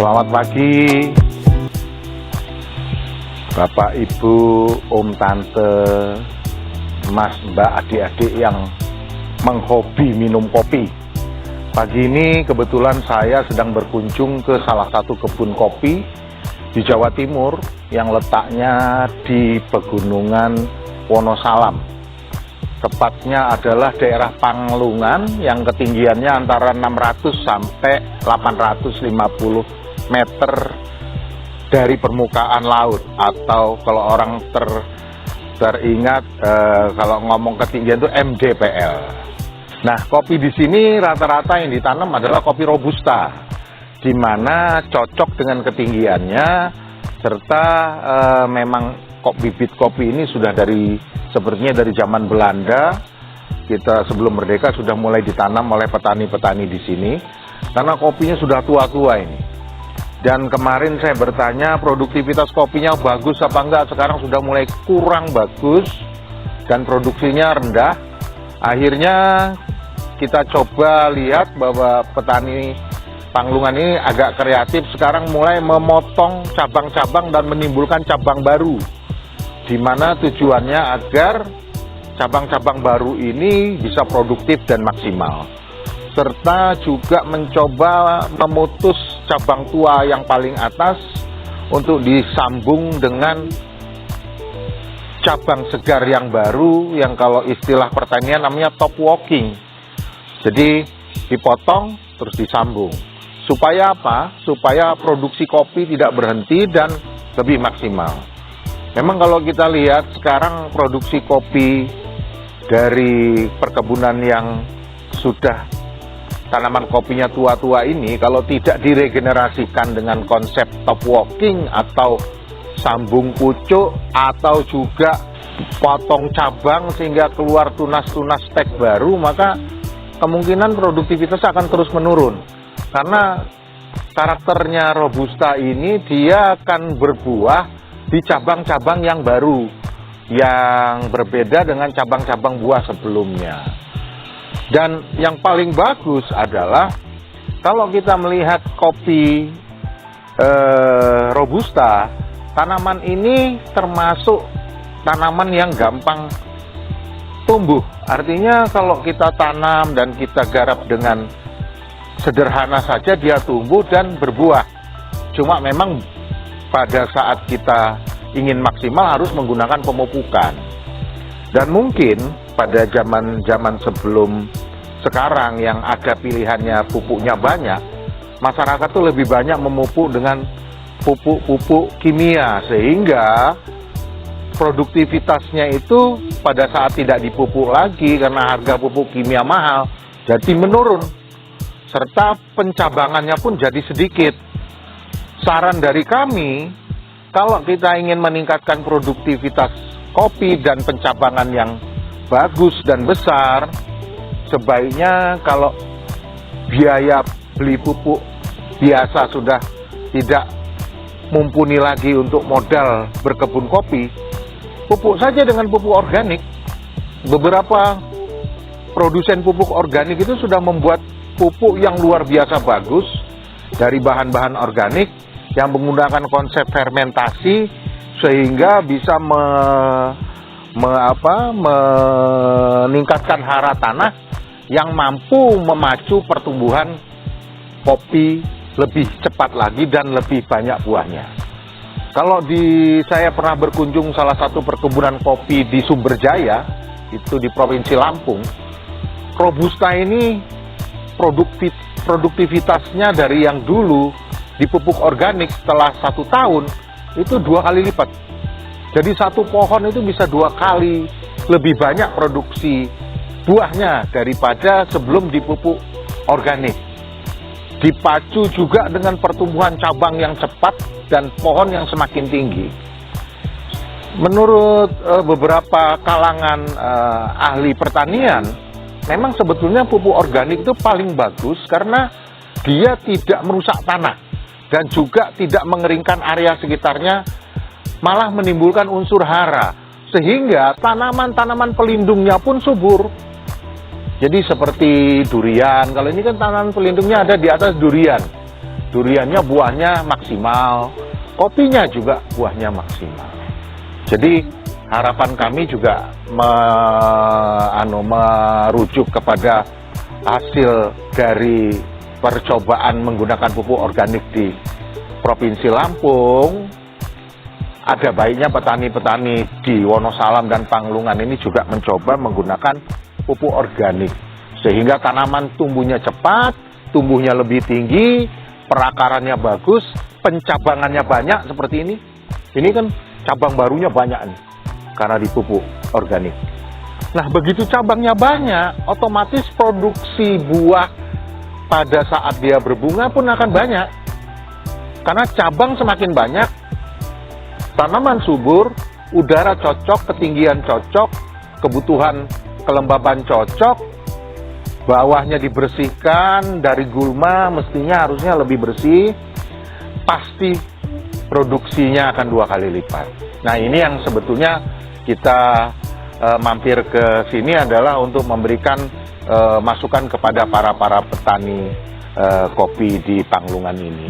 Selamat pagi Bapak, Ibu, Om, Tante, Mas, Mbak, adik-adik yang menghobi minum kopi. Pagi ini kebetulan saya sedang berkunjung ke salah satu kebun kopi di Jawa Timur yang letaknya di Pegunungan Wonosalam. Tepatnya adalah daerah Panglungan yang ketinggiannya antara 600 sampai 850 meter dari permukaan laut, atau kalau orang teringat kalau ngomong ketinggian itu MDPL. Nah, kopi di sini rata-rata yang ditanam adalah kopi robusta, di mana cocok dengan ketinggiannya, serta memang bibit kopi ini sudah sepertinya dari zaman Belanda. Kita sebelum merdeka sudah mulai ditanam oleh petani-petani di sini, karena kopinya sudah tua-tua ini. Dan kemarin saya bertanya produktivitas kopinya bagus apa enggak, sekarang sudah mulai kurang bagus dan produksinya rendah. Akhirnya kita coba lihat bahwa petani Panglungan ini agak kreatif, sekarang mulai memotong cabang-cabang dan menimbulkan cabang baru, di mana tujuannya agar cabang-cabang baru ini bisa produktif dan maksimal, serta juga mencoba memutus cabang tua yang paling atas untuk disambung dengan cabang segar yang baru, yang kalau istilah pertanian namanya top walking. Jadi dipotong terus disambung. Supaya apa? Supaya produksi kopi tidak berhenti dan lebih maksimal. Memang kalau kita lihat sekarang produksi kopi dari perkebunan yang sudah tanaman kopinya tua-tua ini, kalau tidak diregenerasikan dengan konsep top walking atau sambung pucuk atau juga potong cabang sehingga keluar tunas-tunas stek baru, maka kemungkinan produktivitas akan terus menurun. Karena karakternya robusta ini, dia akan berbuah di cabang-cabang yang baru, yang berbeda dengan cabang-cabang buah sebelumnya. Dan yang paling bagus adalah kalau kita melihat kopi robusta, tanaman ini termasuk tanaman yang gampang tumbuh. Artinya kalau kita tanam dan kita garap dengan sederhana saja, dia tumbuh dan berbuah. Cuma memang pada saat kita ingin maksimal harus menggunakan pemupukan. Dan mungkin pada zaman sebelum sekarang yang ada pilihannya pupuknya banyak, masyarakat tuh lebih banyak memupuk dengan pupuk-pupuk kimia, sehingga produktivitasnya itu pada saat tidak dipupuk lagi karena harga pupuk kimia mahal, jadi menurun, serta pencabangannya pun jadi sedikit. Saran dari kami, kalau kita ingin meningkatkan produktivitas kopi dan pencabangan yang bagus dan besar, sebaiknya kalau biaya beli pupuk biasa sudah tidak mumpuni lagi untuk modal berkebun kopi, pupuk saja dengan pupuk organik. Beberapa produsen pupuk organik itu sudah membuat pupuk yang luar biasa bagus dari bahan-bahan organik yang menggunakan konsep fermentasi, sehingga bisa meningkatkan hara tanah yang mampu memacu pertumbuhan kopi lebih cepat lagi dan lebih banyak buahnya. Kalau saya pernah berkunjung salah satu perkebunan kopi di Sumberjaya, itu di Provinsi Lampung. Robusta ini produktivitasnya dari yang dulu dipupuk organik setelah 1 tahun itu 2 kali lipat. Jadi satu pohon itu bisa 2 kali lebih banyak produksi buahnya daripada sebelum dipupuk organik. Dipacu juga dengan pertumbuhan cabang yang cepat dan pohon yang semakin tinggi. Menurut beberapa kalangan ahli pertanian, memang sebetulnya pupuk organik itu paling bagus karena dia tidak merusak tanah dan juga tidak mengeringkan area sekitarnya, malah menimbulkan unsur hara, sehingga tanaman-tanaman pelindungnya pun subur. Jadi seperti durian, kalau ini kan tanaman pelindungnya ada di atas durian. Duriannya, buahnya maksimal, kopinya juga buahnya maksimal. Jadi harapan kami juga merujuk kepada hasil dari percobaan menggunakan pupuk organik di Provinsi Lampung. Ada baiknya petani-petani di Wonosalam dan Panglungan ini juga mencoba menggunakan pupuk organik, sehingga tanaman tumbuhnya cepat, tumbuhnya lebih tinggi, perakarannya bagus, pencabangannya banyak seperti ini. Ini kan cabang barunya banyak nih, karena dipupuk organik. Nah, begitu cabangnya banyak, otomatis produksi buah pada saat dia berbunga pun akan banyak. Karena cabang semakin banyak, tanaman subur, udara cocok, ketinggian cocok, kebutuhan kelembaban cocok, bawahnya dibersihkan dari gulma, mestinya harusnya lebih bersih, pasti produksinya akan 2 kali lipat. Nah, ini yang sebetulnya kita mampir ke sini adalah untuk memberikan masukan kepada para petani kopi di Panglungan ini,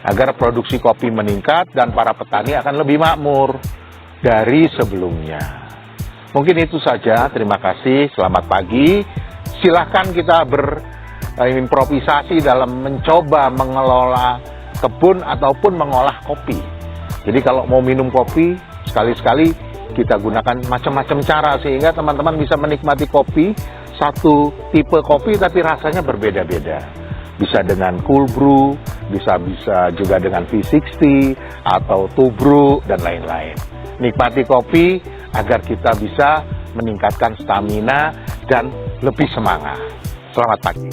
agar produksi kopi meningkat dan para petani akan lebih makmur dari sebelumnya. Mungkin itu saja, terima kasih, selamat pagi. Silahkan kita berimprovisasi dalam mencoba mengelola kebun ataupun mengolah kopi. Jadi kalau mau minum kopi, sekali-sekali kita gunakan macam-macam cara sehingga teman-teman bisa menikmati kopi, satu tipe kopi tapi rasanya berbeda-beda. Bisa dengan cold brew, bisa juga dengan V60 atau tubruk dan lain-lain. Nikmati kopi agar kita bisa meningkatkan stamina dan lebih semangat. Selamat pagi.